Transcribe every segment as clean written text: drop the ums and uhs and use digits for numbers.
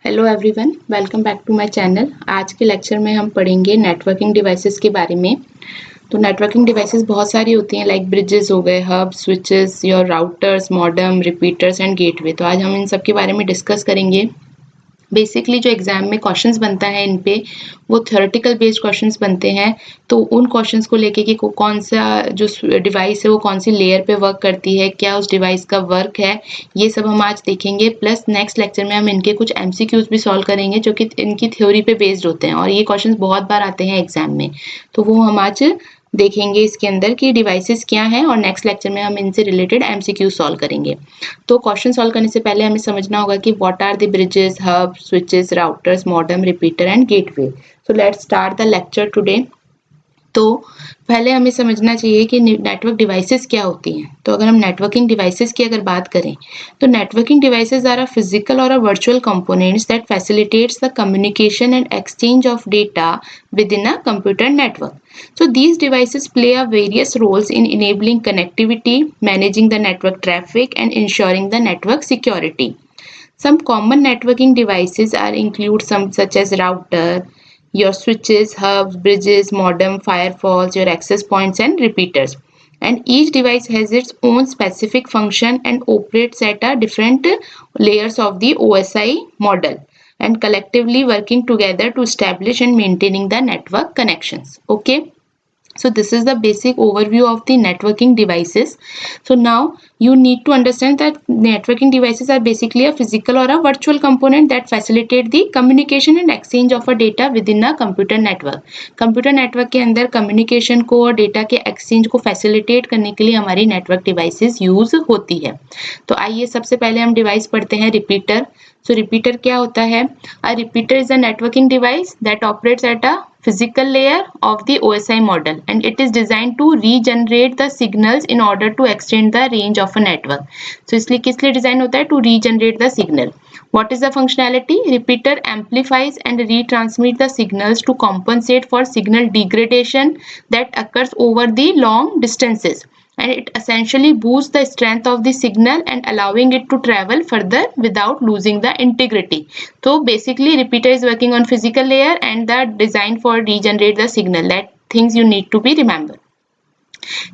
Hello everyone, welcome back to my channel. आज के lecture में हम पढ़ेंगे नेटवर्किंग डिवाइसेस के बारे में। तो नेटवर्किंग डिवाइसेस बहुत सारी होती हैं, लाइक ब्रिजेस हो गए, hub, switches, your routers, modem, repeaters and gateway. तो आज हम इन सब के बारे में डिस्कस करेंगे। बेसिकली जो एग्जाम में क्वेश्चंस बनता है इन पे वो थ्योरेटिकल बेस्ड क्वेश्चंस बनते हैं। तो उन क्वेश्चंस को लेके कि कौन सा जो डिवाइस है वो कौन सी लेयर पे वर्क करती है, क्या उस डिवाइस का वर्क है, ये सब हम आज देखेंगे। प्लस नेक्स्ट लेक्चर में हम इनके कुछ एमसीक्यूज भी सॉल्व करेंगे जो कि इनकी थ्योरी पे बेस्ड होते हैं और ये क्वेश्चंस बहुत बार आते हैं एग्जाम में। तो वो हम आज देखेंगे इसके अंदर कि डिवाइसेस क्या हैं और नेक्स्ट लेक्चर में हम इनसे रिलेटेड एमसीक्यू सॉल्व करेंगे। तो क्वेश्चन सॉल्व करने से पहले हमें समझना होगा कि what are the bridges, hub, switches, routers, modem, repeater and gateway. So let's start the lecture today. तो पहले हमें समझना चाहिए कि नेटवर्क डिवाइसेस क्या होती हैं। तो अगर हम नेटवर्किंग डिवाइसेस की अगर बात करें तो networking devices are a physical और a virtual components that facilitates the communication and exchange of data within a computer network. So these devices play a various roles in enabling connectivity, managing the network traffic and ensuring the network security. Some common networking devices are include some such as router, your switches, hubs, bridges, modem, firewalls, your access points and repeaters. And each device has its own specific function and operates at a different layers of the OSI model and collectively working together to establish and maintaining the network connections. Okay. So this is the basic overview of the networking devices. So now you need to understand that networking devices are basically a physical or a virtual component that facilitate the communication and exchange of a data within a computer network. Computer network के अंदर communication को और data के exchange को facilitate करने के लिए हमारी network devices use होती है। तो आइए सबसे पहले हम device पढ़ते हैं repeater. So repeater क्या होता है? A repeater is a networking device that operates at a physical layer of the OSI model and it is designed to regenerate the signals in order to extend the range of a network. So इसलिए किस लिए design होता है? To regenerate the signal. What is the functionality? Repeater amplifies and retransmit the signals to compensate for signal degradation that occurs over the long distances. And it essentially boosts the strength of the signal and allowing it to travel further without losing the integrity. So basically repeater is working on physical layer and the design for regenerate the signal. That things you need to be remember.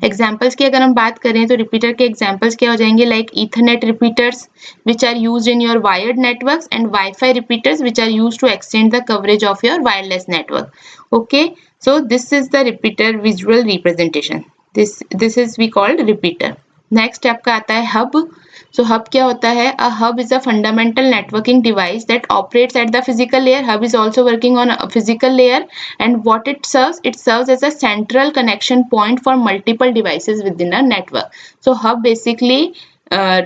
Examples की अगर हम बात करें तो repeater के examples क्या हो जाएंगे? Like ethernet repeaters which are used in your wired networks and WiFi repeaters which are used to extend the coverage of your wireless network. Okay, so this is the repeater visual representation. this is we called repeater. Next आपका आता है hub. So hub क्या होता है? A hub is a fundamental networking device that operates at the physical layer. Hub is also working on a physical layer, and what it serves as a central connection point for multiple devices within a network. So hub basically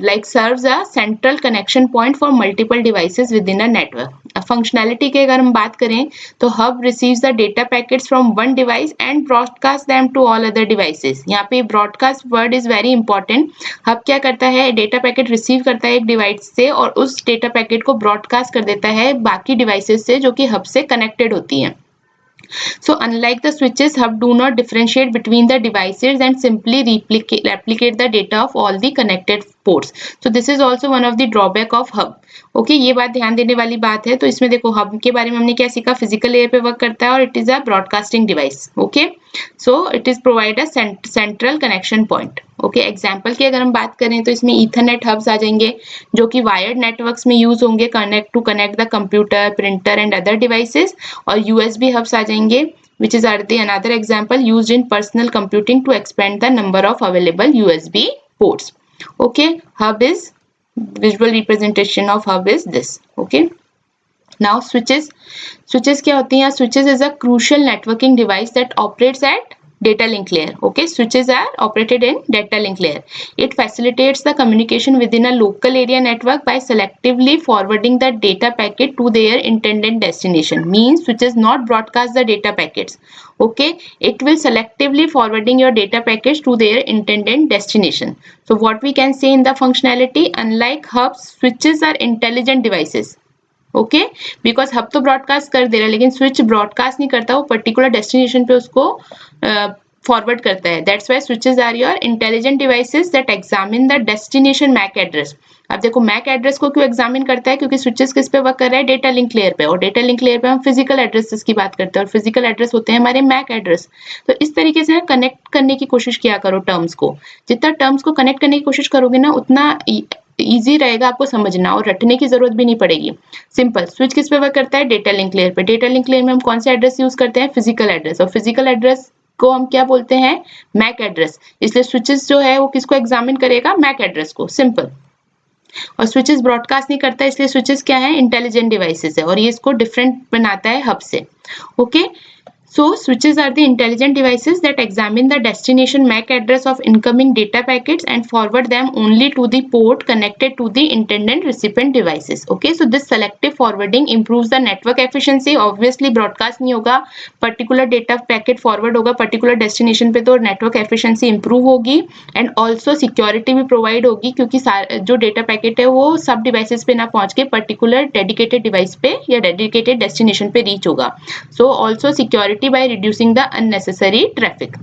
like serves a central connection point for multiple devices within a network. Functionality की अगर हम बात करें तो hub receives the data packets from one device and broadcast them to all other devices. यहाँ पे broadcast word is very important. Hub क्या करता है? डेटा पैकेट रिसीव करता है एक डिवाइस से और उस डेटा पैकेट को ब्रॉडकास्ट कर देता है बाकी डिवाइसेस से जो कि हब से कनेक्टेड होती हैं. So unlike the switches, hub do not differentiate between the devices and simply replicate the data of all the connected ports. So this is also one of the drawback of hub. Okay, ये बात ध्यान देने वाली बात है. तो इसमें देखो हब के बारे में हमने क्या सीखा? फिजिकल लेयर पे वर्क करता है और it is a broadcasting device. Okay, so it is provide a central connection point. Okay, example की अगर हम बात करें तो इसमें ईथरनेट हब्स आ जाएंगे जो कि वायर्ड नेटवर्क्स में यूज होंगे connect the computer, printer and other devices. और यूएसबी हब्स आ जाएंगे which is another example used in personal computing to expand the number of available USB ports. Okay, hub is visual representation of hub is this. Okay, now switches क्या होती हैं? Switches is a crucial networking device that operates at data link layer. Okay, switches are operated in data link layer. It facilitates the communication within a local area network by selectively forwarding the data packet to their intended destination. Means switches not broadcast the data packets. Okay, it will selectively forwarding your data packets to their intended destination. So what we can say in the functionality, unlike hubs, switches are intelligent devices. Okay, because hub तो broadcast कर दे रहा है लेकिन switch broadcast नहीं करता, वो particular destination पे उसको फॉरवर्ड करता है. That's why switches are your intelligent devices that examine the destination MAC address. अब देखो मैक एड्रेस को क्यों एग्जामिन करता है, क्योंकि स्विचेस किस पे वर्क कर रहा है, डेटा लिंक लेयर पे, और डेटा लिंक लेयर पे हम फिजिकल एड्रेसेस की बात करते हैं, और फिजिकल एड्रेस होते हैं हमारे मैक एड्रेस। तो इस तरीके से कनेक्ट करने की कोशिश किया करो टर्म्स को, जितना टर्म्स को कनेक्ट करने की कोशिश करोगे ना उतना इजी रहेगा आपको समझना, और रटने की जरूरत भी नहीं पड़ेगी। सिंपल, स्विच किस पे वर्क करता है, डेटा लिंक लेयर पे, डेटा लिंक लेयर में हम कौन सा एड्रेस यूज करते हैं, फिजिकल एड्रेस, और फिजिकल एड्रेस को हम क्या बोलते हैं, मैक एड्रेस। इसलिए स्विचेस जो है वो किसको एग्जामिन करेगा, मैक एड्रेस को, सिंपल। और स्विचेस ब्रॉडकास्ट नहीं करता, इसलिए स्विचेस क्या है, इंटेलिजेंट डिवाइसेस है, और ये इसको डिफरेंट बनाता है हब से। Okay, so switches are the intelligent devices that examine the destination MAC address of incoming data packets and forward them only to the port connected to the intended recipient devices. Okay, so this selective forwarding improves the network efficiency. Obviously broadcast नहीं होगा, particular data packet forward होगा particular destination पे, तो network efficiency improve होगी, and also security भी provide होगी, क्योंकि जो data packet है वो सब devices पे ना पहुंच के particular dedicated device पे या dedicated destination पे reach होगा. So also security by reducing the unnecessary traffic.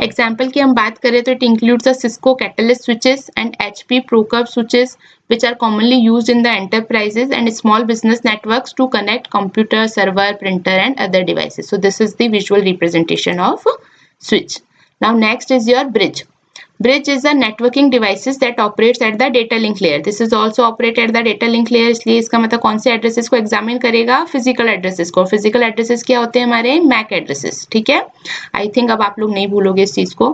Example की हम बात करें तो it includes the Cisco Catalyst switches and HP ProCurve switches, which are commonly used in the enterprises and small business networks to connect computer, server, printer and other devices. So this is the visual representation of switch. Now next is your bridge. Bridge is a networking devices that operates at the data link layer. This is also operate at the data link layer, इसलिए इसका मतलब कौन से addresses को examine करेगा, physical addresses को। Physical addresses क्या होते हैं हमारे, मैक एड्रेसेस, ठीक है। आई थिंक अब आप लोग नहीं भूलोगे इस चीज को।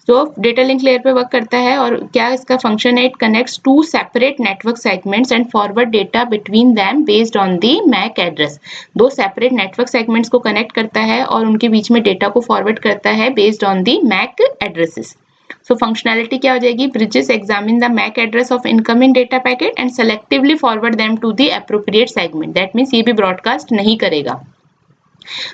तो डेटा लिंक लेयर पे वर्क करता है, और क्या इसका फंक्शन है, it connects to separate network segments and forward data between them based on the MAC address. दो सेपरेट नेटवर्क सेगमेंट्स को कनेक्ट करता है और उनके बीच में डेटा को फॉरवर्ड करता है based on the MAC addresses. So functionality क्या हो जाएगी, bridges examine the MAC address of incoming data packet and selectively forward them to the appropriate segment. That means ये भी broadcast नहीं करेगा.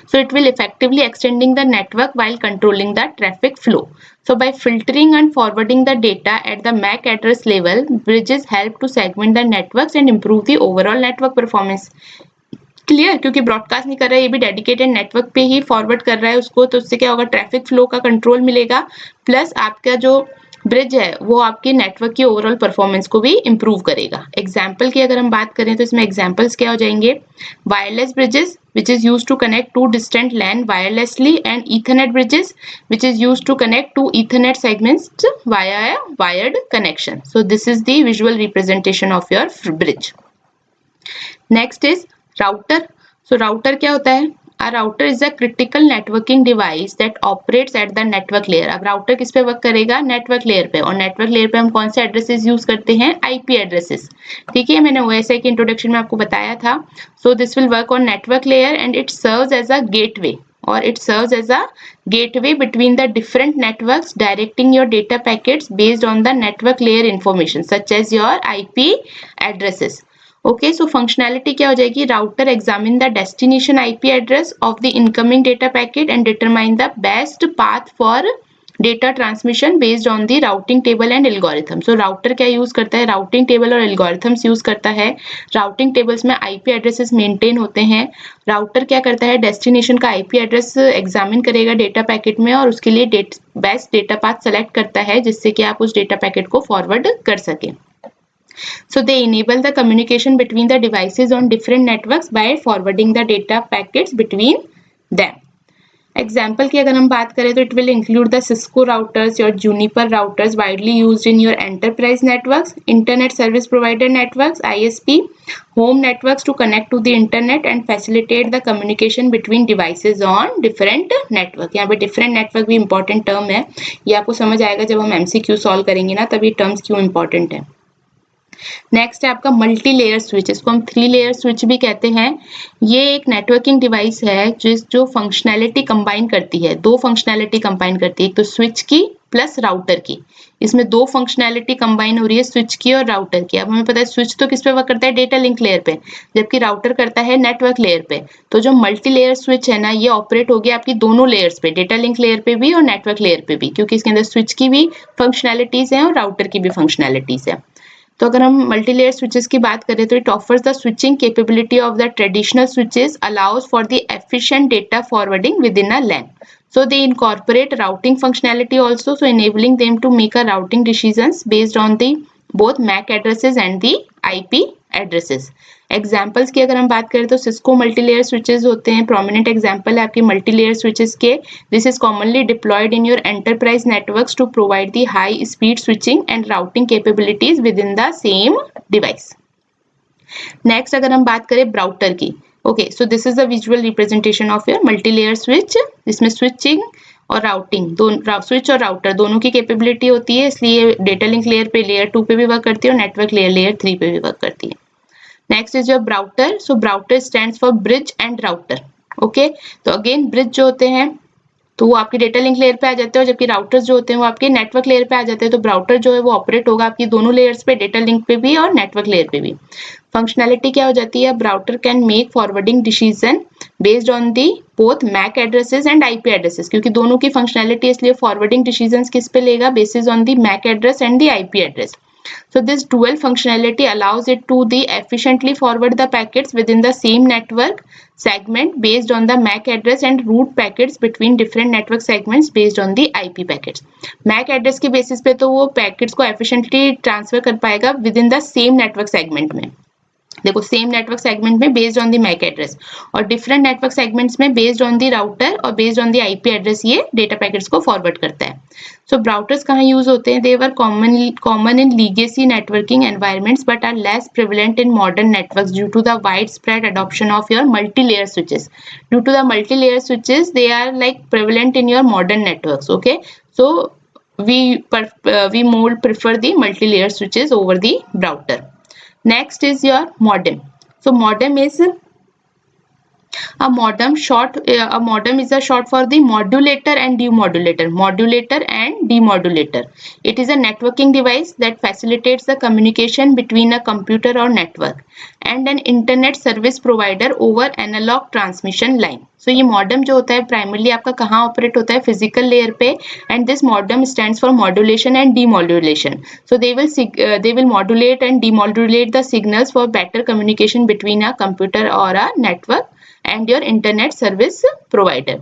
So it will effectively extending the network while controlling the traffic flow. So by filtering and forwarding the data at the MAC address level, bridges help to segment the networks and improve the overall network performance. Clear, क्योंकि broadcast नहीं कर रहा है, ये भी dedicated network पे ही forward कर रहा है उसको, तो उससे क्या होगा, ट्रैफिक फ्लो का कंट्रोल मिलेगा, प्लस आपका जो ब्रिज है वो आपके नेटवर्क की ओवरऑल परफॉर्मेंस को भी इंप्रूव करेगा। एग्जाम्पल की अगर हम बात करें तो इसमें एग्जाम्पल्स क्या हो जाएंगे, wireless bridges which is use to connect to distant LAN wirelessly, and ethernet bridges which is use to connect to ethernet segments via wired connection. So this is the visual representation of your bridge. Next is router. So router क्या होता है, A router is a critical networking device that operates at the network layer. अब router किस पे work करेगा, network layer पे, और network layer पे हम कौन से एड्रेसेस यूज करते हैं, आईपी एड्रेसेस, ठीक है। मैंने OSI के इंट्रोडक्शन में आपको बताया था। So this will work on network layer and it serves as a gateway, or it serves as a gateway between the different networks, directing your data packets based on the network layer information such as your IP addresses. Okay, so functionality क्या हो जाएगी, router examine the destination IP address of the incoming data packet and determine the best path for data transmission based on the routing table and algorithm. So router क्या use करता है, routing table और algorithms use करता है। Routing tables में IP addresses maintain होते हैं। Router क्या करता है, डेस्टिनेशन का आईपी एड्रेस एग्जामिन करेगा डेटा पैकेट में, और उसके लिए बेस्ट डेटा पाथ सेलेक्ट करता है जिससे कि आप उस डेटा पैकेट को फॉरवर्ड कर सकें। So they enable the communication between the devices on different networks by forwarding the data packets between them. Example की अगर हम बात करें तो it will include the Cisco routers, your Juniper routers widely used in your enterprise networks, internet service provider networks, ISP, home networks to connect to the internet and facilitate the communication between devices on different network. यहाँ पे different network भी important term है, ये आपको समझ आएगा जब हम MCQ solve करेंगे ना, तब ये terms क्यों important है। नेक्स्ट है आपका मल्टी लेयर स्विच, इसको हम 3 लेयर स्विच भी कहते हैं। ये एक नेटवर्किंग डिवाइस है जो फंक्शनैलिटी कंबाइन करती है, दो फंक्शनैलिटी कंबाइन करती है, एक तो स्विच की प्लस राउटर की। इसमें दो फंक्शनैलिटी कंबाइन हो रही है, स्विच की और राउटर की। अब हमें पता है स्विच तो किस पे वर्क करता है, डेटा लिंक लेयर पे, जबकि राउटर करता है नेटवर्क लेयर पे। तो जो मल्टी लेयर स्विच है ना, ये ऑपरेट होगी आपकी दोनों लेयर्स पे, डेटा लिंक लेयर पे भी और नेटवर्क लेयर पे भी, क्योंकि इसके अंदर स्विच की भी फंक्शनैलिटीज है और राउटर की भी फंक्शनैलिटीज है। तो अगर हम मल्टी लेयर स्विचेस की बात करें तो it offers the switching capability of the traditional switches, allows for the efficient data forwarding within a LAN. So they incorporate routing functionality also, so enabling them to make a routing decisions based on the both MAC addresses and the IP addresses. Examples की अगर हम बात करें तो Cisco multilayer switches होते हैं, prominent example है आपके मल्टीलेयर स्विचेस के. This is commonly deployed in your enterprise networks to provide the high speed switching and routing capabilities with in the same device. Next अगर हम बात करें ब्राउटर की, okay, so this is the visual representation of your multilayer switch. इसमें switching और routing, दोनों switch और router दोनों की कैपेबिलिटी होती है, इसलिए डेटा लिंक लेयर पे लेयर 2 पे भी वर्क करती है और नेटवर्क लेयर 3 पे भी वर्क करती है. Next is your brouter. So brouter stands for bridge and router. Okay, तो अगेन ब्रिज जो होते हैं तो वो आपके डेटा लिंक लेयर पे आ जाते हैं, और जबकि राउटर्स जो होते हैं वो आपके नेटवर्क लेयर पे आ जाते हैं. तो ब्राउटर जो है वो ऑपरेट होगा आपकी दोनों लेयर्स पे, डेटा लिंक पे भी और नेटवर्क लेयर पे भी. फंक्शनैलिटी क्या हो जाती है, brouter can make forwarding decision based on the both MAC addresses and IP addresses, क्योंकि दोनों की फंक्शनैलिटी, इसलिए फॉरवर्डिंग डिसीजंस किस पे लेगा, basis on the MAC address and the IP address. So this dual functionality allows it to efficiently forward the packets within the same network segment based on the MAC address and route packets between different network segments based on the IP packets. MAC address के basis पे तो वो packets को efficiently transfer कर पाएगा within the same network segment में. देखो, same network segment में based on the MAC address, और डिफरेंट नेटवर्क सेगमेंट्स में बेस्ड ऑन द राउटर और based on the IP address ये डेटा पैकेट्स को फॉरवर्ड करता है. सो ब्राउटर्स कहाँ यूज होते हैं, they were common in legacy networking environments but are less prevalent in modern networks due to the widespread adoption of your multilayer switches. Due to the multilayer switches they are like prevalent in your modern networks. Okay, so we more prefer the multi-layer switches over the router. Next is your modem. So modem is a modem is a short for the modulator and demodulator. Modulator and demodulator. It is a networking device that facilitates the communication between a computer or network and an internet service provider over analog transmission line. So ये modem जो होता है primarily आपका कहाँ operate होता है, physical layer पे, and this modem stands for modulation and demodulation. So they will modulate and demodulate the signals for better communication between a computer or a network and your internet service provider.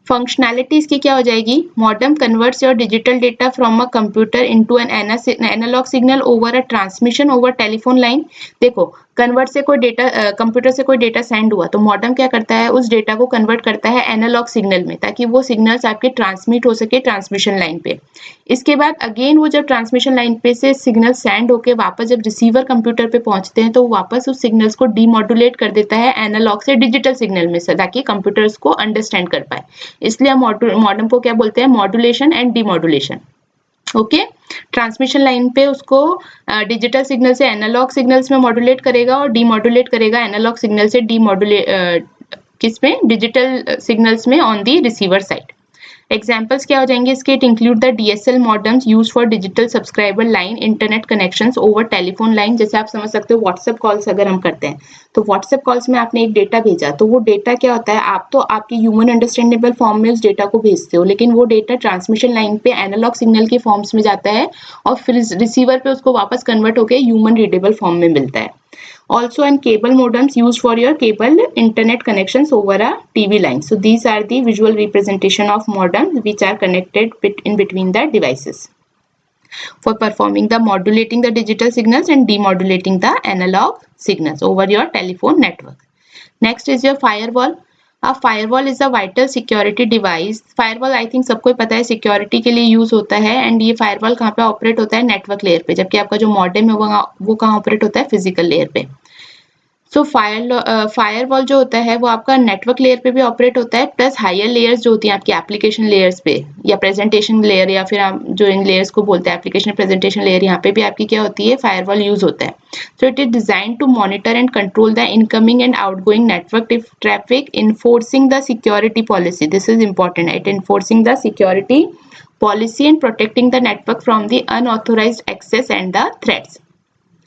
Functionality इसकी क्या हो जाएगी, modem converts your digital data from a computer into an analogue signal over a transmission over telephone line. देखो, convert से कोई data, computer से कोई data send हुआ तो मॉडेम क्या करता है, उस डेटा को कन्वर्ट करता है एनालॉग सिग्नल में, ताकि वो सिग्नल्स आपके ट्रांसमिट हो सके ट्रांसमिशन लाइन पे. इसके बाद अगेन वो जब ट्रांसमिशन लाइन पे से सिग्नल सेंड होके वापस जब रिसीवर कंप्यूटर पे पहुंचते हैं तो वापस उस सिग्नल्स को डीमॉड्यूलेट कर देता है एनालॉग से डिजिटल सिग्नल में, ताकि कंप्यूटर्स को अंडरस्टैंड कर पाए. इसलिए मॉडेम को क्या बोलते हैं, modulation and demodulation. Okay, transmission line पे उसको डिजिटल सिग्नल से एनालॉग सिग्नल्स में मॉड्यूलेट करेगा और डीमॉड्यूलेट करेगा एनालॉग सिग्नल से किसमें, डिजिटल सिग्नल्स में on the receiver side. Examples क्या हो जाएंगे इसके, it include the DSL modems use for digital subscriber line internet connections over telephone line. जैसे आप समझ सकते हो व्हाट्सएप कॉल्स अगर हम करते हैं तो व्हाट्सएप कॉल्स में आपने एक डेटा भेजा, तो वो डेटा क्या होता है, आप तो आपकी ह्यूमन अंडरस्टैंडेबल फॉर्म में उस डेटा को भेजते हो, लेकिन वो डेटा ट्रांसमिशन लाइन पे एनालॉग सिग्नल की फॉर्म्स में जाता है और फिर रिसीवर पे उसको वापस कन्वर्ट होकर ह्यूमन रीडेबल फॉर्म में मिलता है. Also and cable modems used for your cable internet connections over a TV line. So these are the visual representation of modems which are connected in between the devices for performing the modulating the digital signals and demodulating the analog signals over your telephone network. Next is your firewall. A firewall is a vital security device. Firewall I think सबको पता है security के लिए use होता है, and ये firewall कहाँ पे ऑपरेट होता है, नेटवर्क लेयर पे, जबकि आपका जो मॉडेम है वो कहाँ ऑपरेट होता है, फिजिकल लेयर पे. सो फायरवॉल जो होता है वो आपका नेटवर्क लेयर पे भी ऑपरेट होता है, प्लस हायर लेयर्स जो होती हैं आपकी एप्लीकेशन लेयर्स पे या प्रेजेंटेशन लेयर, या फिर आप जो इन लेयर्स को बोलते हैं एप्लीकेशन प्रेजेंटेशन लेयर, यहाँ पे भी आपकी क्या होती है, फायरवॉल यूज होता है. So it is design to monitor and control the incoming and outgoing network traffic, enforcing the security policy. This is important, it enforcing the security policy and protecting the network from the unauthorised access and the threats.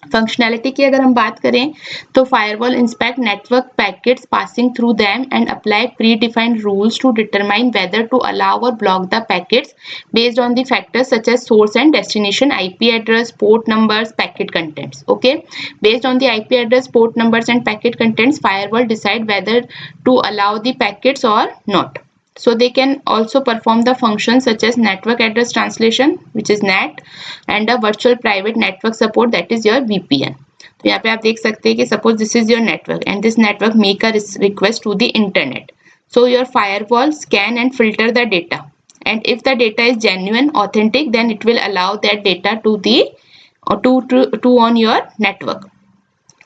Functionality की अगर हम बात करें तो firewall inspect network packets passing through them and apply predefined rules to determine whether to allow और block the packets based on the factors such as source and destination, IP address, port numbers, packet contents. Okay, based on the IP address, port numbers and packet contents, firewall decide whether to allow the packets और not. So they can also perform the functions such as network address translation, which is NAT, and a virtual private network support, that is your VPN. तो यहाँ पे आप देख सकते हैं कि suppose this is your network and this network make a request to the internet. So your firewall scan and filter the data, and if the data is genuine, authentic, then it will allow that data to on your network.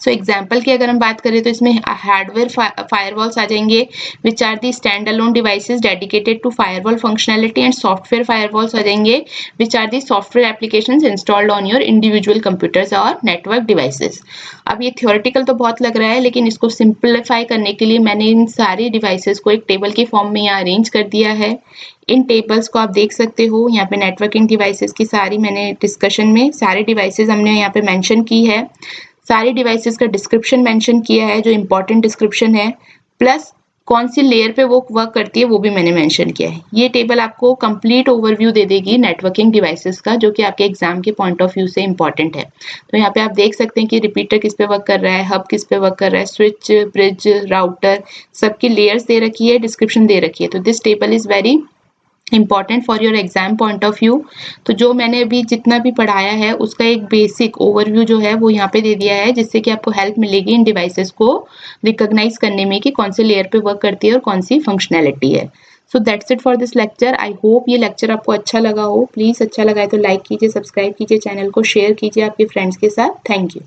So example की अगर हम बात करें तो इसमें hardware firewalls आ जाएंगे which are the standalone devices dedicated to firewall functionality, and software firewalls आ जाएंगे which are the software applications installed on your individual computers और नेटवर्क डिवाइसेस. अब ये थियोरेटिकल तो बहुत लग रहा है, लेकिन इसको सिंप्लीफाई करने के लिए मैंने इन सारी डिवाइसेस को एक टेबल के फॉर्म में यहाँ अरेंज कर दिया है. इन टेबल्स को आप देख सकते हो, यहाँ पे नेटवर्किंग डिवाइसेस की सारी मैंने डिस्कशन में सारी डिवाइसेस हमने यहाँ पे मेंशन की है. सारी डिवाइसेस का डिस्क्रिप्शन मेंशन किया है, जो इंपॉर्टेंट डिस्क्रिप्शन है, प्लस कौन सी लेयर पे वो वर्क करती है वो भी मैंने मेंशन किया है. ये टेबल आपको कंप्लीट ओवरव्यू दे देगी नेटवर्किंग डिवाइसेस का, जो कि आपके एग्जाम के पॉइंट ऑफ व्यू से इंपॉर्टेंट है. तो यहाँ पे आप देख सकते हैं कि रिपीटर किस पे वर्क कर रहा है, हब किस पे वर्क कर रहा है, स्विच, ब्रिज, राउटर, सबकी लेयर्स दे रखी है, डिस्क्रिप्शन दे रखी है. तो this table is very important for your exam point of view. तो जो मैंने अभी जितना भी पढ़ाया है उसका एक बेसिक ओवरव्यू जो है वो यहाँ पे दे दिया है, जिससे कि आपको हेल्प मिलेगी इन डिवाइसेस को रिकॉग्नाइज करने में कि कौन से लेयर पे वर्क करती है और कौन सी फंक्शनैलिटी है. So that's it for this lecture. I hope ये लेक्चर आपको अच्छा लगा हो. प्लीज़ अच्छा लगा है तो लाइक कीजिए, सब्सक्राइब कीजिए, चैनल को शेयर कीजिए आपके फ्रेंड्स के साथ. Thank you.